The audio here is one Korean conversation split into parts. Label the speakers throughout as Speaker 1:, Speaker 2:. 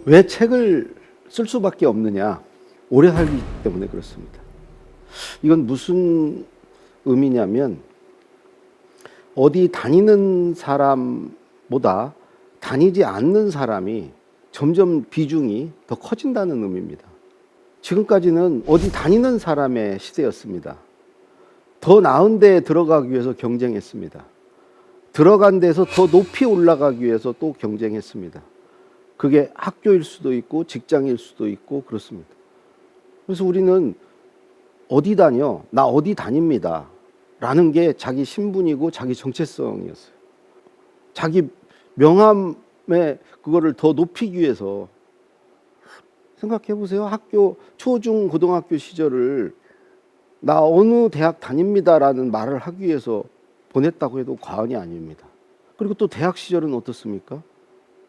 Speaker 1: 왜 책을 쓸 수밖에 없느냐? 오래 살기 때문에 그렇습니다. 이건 무슨 의미냐면 어디 다니는 사람보다 다니지 않는 사람이 점점 비중이 더 커진다는 의미입니다. 지금까지는 어디 다니는 사람의 시대였습니다. 더 나은 데에 들어가기 위해서 경쟁했습니다. 들어간 데서 더 높이 올라가기 위해서 또 경쟁했습니다. 그게 학교일 수도 있고 직장일 수도 있고 그렇습니다. 그래서 우리는 어디 다녀? 나 어디 다닙니다. 라는 게 자기 신분이고 자기 정체성이었어요. 자기 명함에 그거를 더 높이기 위해서 생각해 보세요. 학교 초중 고등학교 시절을 나 어느 대학 다닙니다라는 말을 하기 위해서 보냈다고 해도 과언이 아닙니다. 그리고 또 대학 시절은 어떻습니까?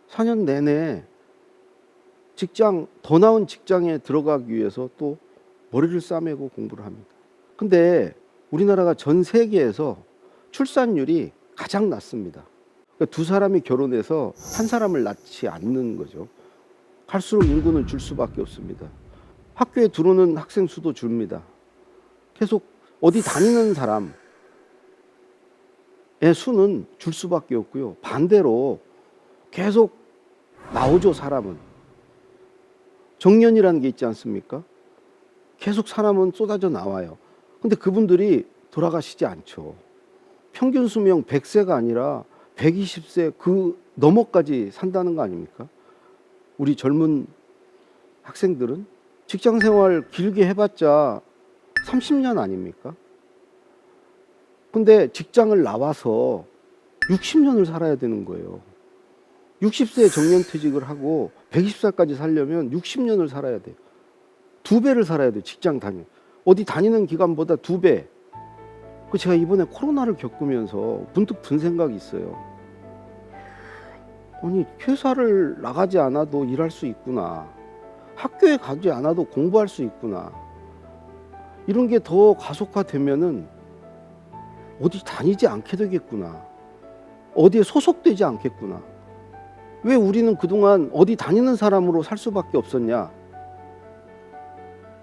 Speaker 1: 4년 내내 직장, 더 나은 직장에 들어가기 위해서 또 머리를 싸매고 공부를 합니다. 근데 우리나라가 전 세계에서 출산율이 가장 낮습니다. 그러니까 두 사람이 결혼해서 한 사람을 낳지 않는 거죠. 갈수록 인구는 줄 수밖에 없습니다. 학교에 들어오는 학생 수도 줍니다. 계속 어디 다니는 사람의 수는 줄 수밖에 없고요. 반대로 계속 나오죠, 사람은. 정년이라는 게 있지 않습니까? 계속 사람은 쏟아져 나와요. 근데 그분들이 돌아가시지 않죠. 평균 수명 100세가 아니라 120세 그 너머까지 산다는 거 아닙니까? 우리 젊은 학생들은 직장 생활 길게 해봤자 30년 아닙니까? 근데 직장을 나와서 60년을 살아야 되는 거예요. 60세에 정년퇴직을 하고 120살까지 살려면 60년을 살아야 돼요. 2배를 살아야 돼요. 직장 다녀. 어디 다니는 기간보다 2배. 제가 이번에 코로나를 겪으면서 문득 든 생각이 있어요. 아니, 회사를 나가지 않아도 일할 수 있구나. 학교에 가지 않아도 공부할 수 있구나. 이런 게 더 가속화되면은 어디 다니지 않게 되겠구나. 어디에 소속되지 않겠구나. 왜 우리는 그동안 어디 다니는 사람으로 살 수밖에 없었냐?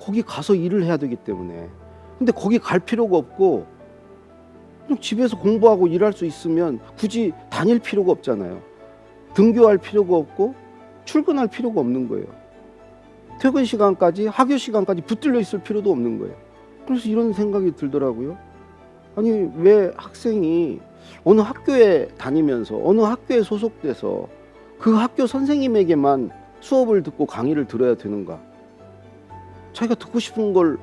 Speaker 1: 거기 가서 일을 해야 되기 때문에. 근데 거기 갈 필요가 없고 그냥 집에서 공부하고 일할 수 있으면 굳이 다닐 필요가 없잖아요. 등교할 필요가 없고 출근할 필요가 없는 거예요. 퇴근 시간까지, 학교 시간까지 붙들려 있을 필요도 없는 거예요. 그래서 이런 생각이 들더라고요. 아니, 왜 학생이 어느 학교에 다니면서 어느 학교에 소속돼서 그 학교 선생님에게만 수업을 듣고 강의를 들어야 되는가? 자기가 듣고 싶은 걸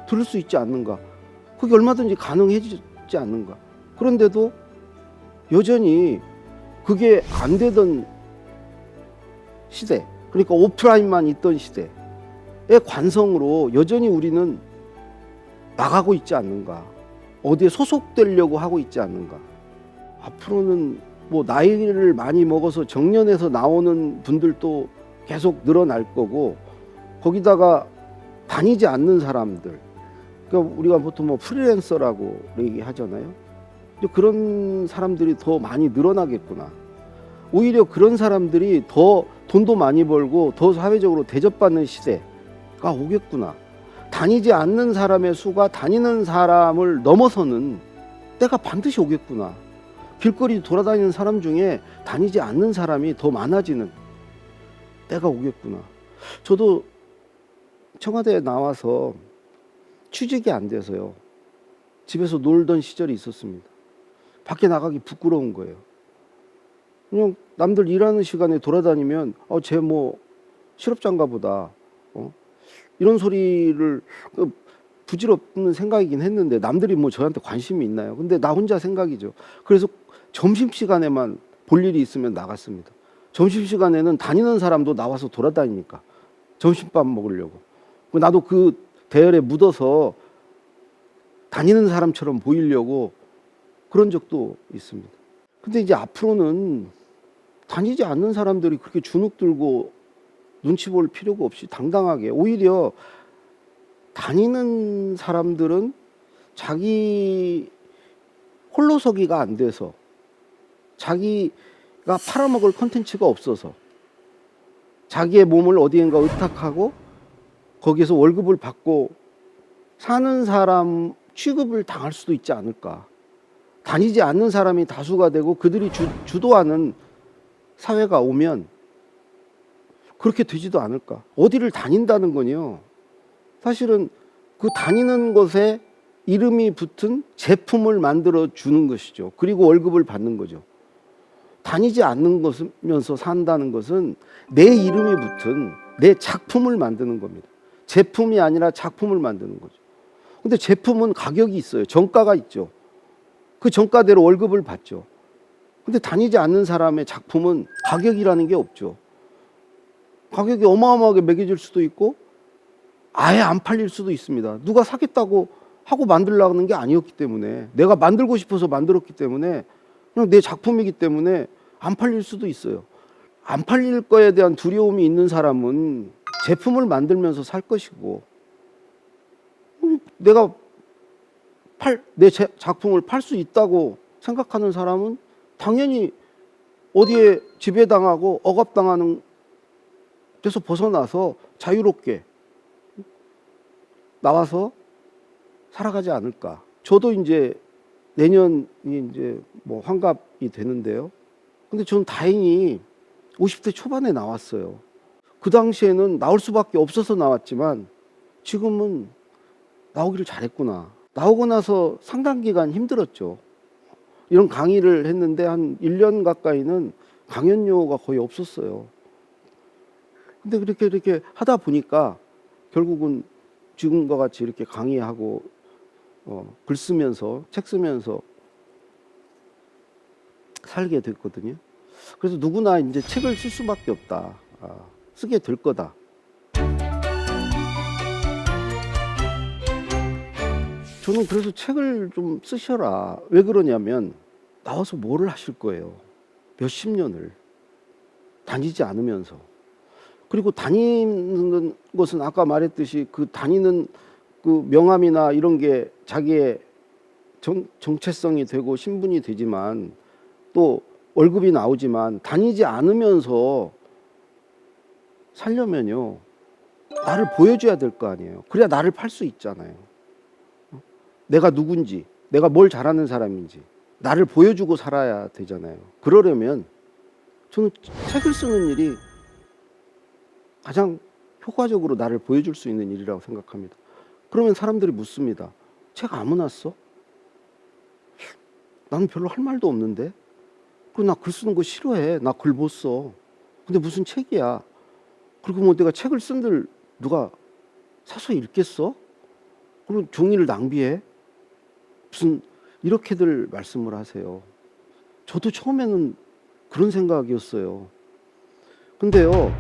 Speaker 1: 들을 수 있지 않는가? 그게 얼마든지 가능해지지 않는가? 그런데도 여전히 그게 안 되던 시대, 그러니까 오프라인만 있던 시대의 관성으로 여전히 우리는 나가고 있지 않는가? 어디에 소속되려고 하고 있지 않는가? 앞으로는 뭐 나이를 많이 먹어서 정년에서 나오는 분들도 계속 늘어날 거고, 거기다가 다니지 않는 사람들, 그러니까 우리가 보통 뭐 프리랜서라고 얘기하잖아요. 그런 사람들이 더 많이 늘어나겠구나. 오히려 그런 사람들이 더 돈도 많이 벌고 더 사회적으로 대접받는 시대가 오겠구나. 다니지 않는 사람의 수가 다니는 사람을 넘어서는 때가 반드시 오겠구나. 길거리 돌아다니는 사람 중에 다니지 않는 사람이 더 많아지는 때가 오겠구나. 저도 청와대에 나와서 취직이 안 돼서요. 집에서 놀던 시절이 있었습니다. 밖에 나가기 부끄러운 거예요. 그냥 남들 일하는 시간에 돌아다니면 쟤 뭐 실업자인가 보다. 이런 소리를 부질없는 생각이긴 했는데 남들이 뭐 저한테 관심이 있나요? 근데 나 혼자 생각이죠. 그래서 점심시간에만 볼 일이 있으면 나갔습니다. 점심시간에는 다니는 사람도 나와서 돌아다니니까 점심밥 먹으려고. 나도 그 대열에 묻어서 다니는 사람처럼 보이려고 그런 적도 있습니다. 근데 이제 앞으로는 다니지 않는 사람들이 그렇게 주눅 들고 눈치 볼 필요가 없이 당당하게, 오히려 다니는 사람들은 자기 홀로서기가 안 돼서, 자기가 팔아먹을 콘텐츠가 없어서 자기의 몸을 어디인가 의탁하고 거기에서 월급을 받고 사는 사람 취급을 당할 수도 있지 않을까. 다니지 않는 사람이 다수가 되고 그들이 주도하는 사회가 오면 그렇게 되지도 않을까. 어디를 다닌다는 건요, 사실은 그 다니는 곳에 이름이 붙은 제품을 만들어 주는 것이죠. 그리고 월급을 받는 거죠. 다니지 않는 것이면서 산다는 것은 내 이름이 붙은 내 작품을 만드는 겁니다. 제품이 아니라 작품을 만드는 거죠. 근데 제품은 가격이 있어요. 정가가 있죠. 그 정가대로 월급을 받죠. 근데 다니지 않는 사람의 작품은 가격이라는 게 없죠. 가격이 어마어마하게 매겨질 수도 있고 아예 안 팔릴 수도 있습니다. 누가 사겠다고 하고 만들려고 하는 게 아니었기 때문에, 내가 만들고 싶어서 만들었기 때문에, 그냥 내 작품이기 때문에 안 팔릴 수도 있어요. 안 팔릴 거에 대한 두려움이 있는 사람은 제품을 만들면서 살 것이고, 내가 내 작품을 팔 수 있다고 생각하는 사람은 당연히 어디에 지배당하고 억압당하는 데서 벗어나서 자유롭게 나와서 살아가지 않을까. 저도 이제 내년이 이제 뭐 환갑이 되는데요. 근데 저는 다행히 50대 초반에 나왔어요. 그 당시에는 나올 수밖에 없어서 나왔지만 지금은 나오기를 잘했구나. 나오고 나서 상당 기간 힘들었죠. 이런 강의를 했는데 한 1년 가까이는 강연료가 거의 없었어요. 근데 이렇게 하다 보니까 결국은 지금과 같이 이렇게 강의하고 글 쓰면서 책 쓰면서 살게 됐거든요. 그래서 누구나 이제 책을 쓸 수밖에 없다. 쓰게 될 거다. 저는 그래서 책을 좀 쓰셔라. 왜 그러냐면 나와서 뭐를 하실 거예요. 몇십 년을 다니지 않으면서. 그리고 다니는 것은 아까 말했듯이 그 다니는 그 명함이나 이런 게 자기의 정체성이 되고 신분이 되지만 또 월급이 나오지만 다니지 않으면서 살려면요, 나를 보여줘야 될 거 아니에요. 그래야 나를 팔 수 있잖아요. 내가 누군지, 내가 뭘 잘하는 사람인지 나를 보여주고 살아야 되잖아요. 그러려면 저는 책을 쓰는 일이 가장 효과적으로 나를 보여줄 수 있는 일이라고 생각합니다. 그러면 사람들이 묻습니다. 책 아무나 써? 나는 별로 할 말도 없는데? 그리고 나 글 쓰는 거 싫어해. 나 글 못 써. 근데 무슨 책이야? 그리고 뭐 내가 책을 쓴들 누가 사서 읽겠어? 그리고 종이를 낭비해? 무슨 이렇게들 말씀을 하세요. 저도 처음에는 그런 생각이었어요. 근데요,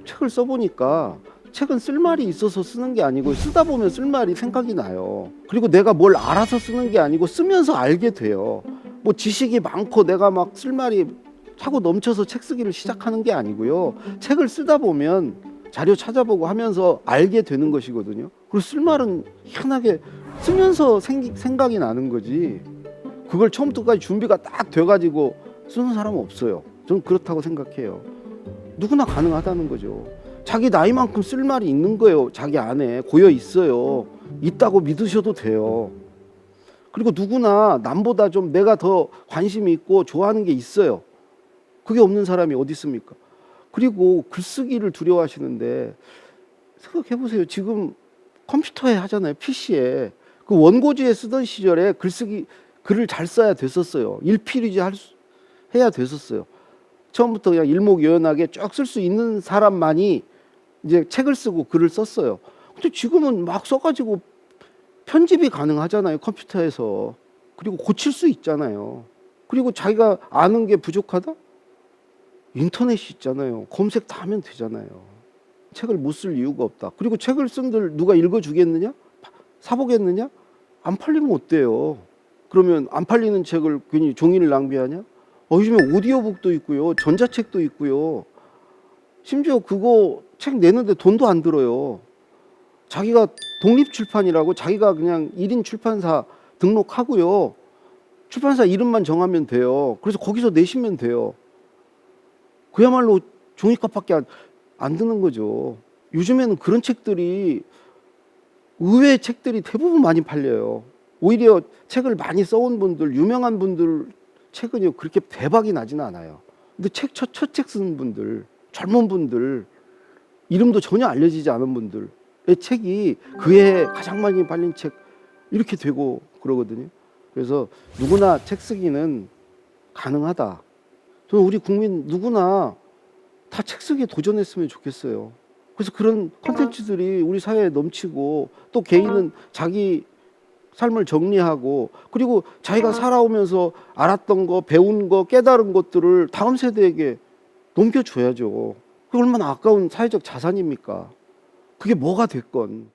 Speaker 1: 책을 써보니까 책은 쓸 말이 있어서 쓰는 게 아니고 쓰다 보면 쓸 말이 생각이 나요. 그리고 내가 뭘 알아서 쓰는 게 아니고 쓰면서 알게 돼요. 뭐 지식이 많고 내가 막 쓸 말이 차고 넘쳐서 책 쓰기를 시작하는 게 아니고요. 책을 쓰다 보면 자료 찾아보고 하면서 알게 되는 것이거든요. 그리고 쓸 말은 희한하게 쓰면서 생각이 나는 거지, 그걸 처음부터까지 준비가 딱 돼가지고 쓰는 사람은 없어요. 저는 그렇다고 생각해요. 누구나 가능하다는 거죠. 자기 나이만큼 쓸 말이 있는 거예요. 자기 안에 고여 있어요. 있다고 믿으셔도 돼요. 그리고 누구나 남보다 좀 내가 더 관심이 있고 좋아하는 게 있어요. 그게 없는 사람이 어디 있습니까? 그리고 글쓰기를 두려워하시는데 생각해 보세요. 지금 컴퓨터에 하잖아요. PC에. 그 원고지에 쓰던 시절에 글을 잘 써야 됐었어요. 일필이지 해야 됐었어요. 처음부터 그냥 일목요연하게 쭉 쓸 수 있는 사람만이 이제 책을 쓰고 글을 썼어요. 근데 지금은 막 써가지고 편집이 가능하잖아요. 컴퓨터에서. 그리고 고칠 수 있잖아요. 그리고 자기가 아는 게 부족하다? 인터넷이 있잖아요. 검색 다 하면 되잖아요. 책을 못 쓸 이유가 없다. 그리고 책을 쓴들 누가 읽어주겠느냐? 사보겠느냐? 안 팔리면 어때요? 그러면 안 팔리는 책을 괜히 종이를 낭비하냐? 요즘에 오디오북도 있고요. 전자책도 있고요. 심지어 그거 책 내는데 돈도 안 들어요. 자기가 독립출판이라고 자기가 그냥 1인 출판사 등록하고요. 출판사 이름만 정하면 돼요. 그래서 거기서 내시면 돼요. 그야말로 종이값밖에 안 드는 거죠. 요즘에는 그런 책들이 의외의 책들이 대부분 많이 팔려요. 오히려 책을 많이 써온 분들, 유명한 분들 책은요 그렇게 대박이 나지는 않아요. 근데 첫 책 쓴 분들, 젊은 분들, 이름도 전혀 알려지지 않은 분들의 책이 그해 가장 많이 팔린 책 이렇게 되고 그러거든요. 그래서 누구나 책 쓰기는 가능하다. 저는 우리 국민 누구나 다 책 쓰기에 도전했으면 좋겠어요. 그래서 그런 콘텐츠들이 우리 사회에 넘치고, 또 개인은 자기 삶을 정리하고, 그리고 자기가 살아오면서 알았던 거, 배운 거, 깨달은 것들을 다음 세대에게 넘겨줘야죠. 그게 얼마나 아까운 사회적 자산입니까? 그게 뭐가 됐건.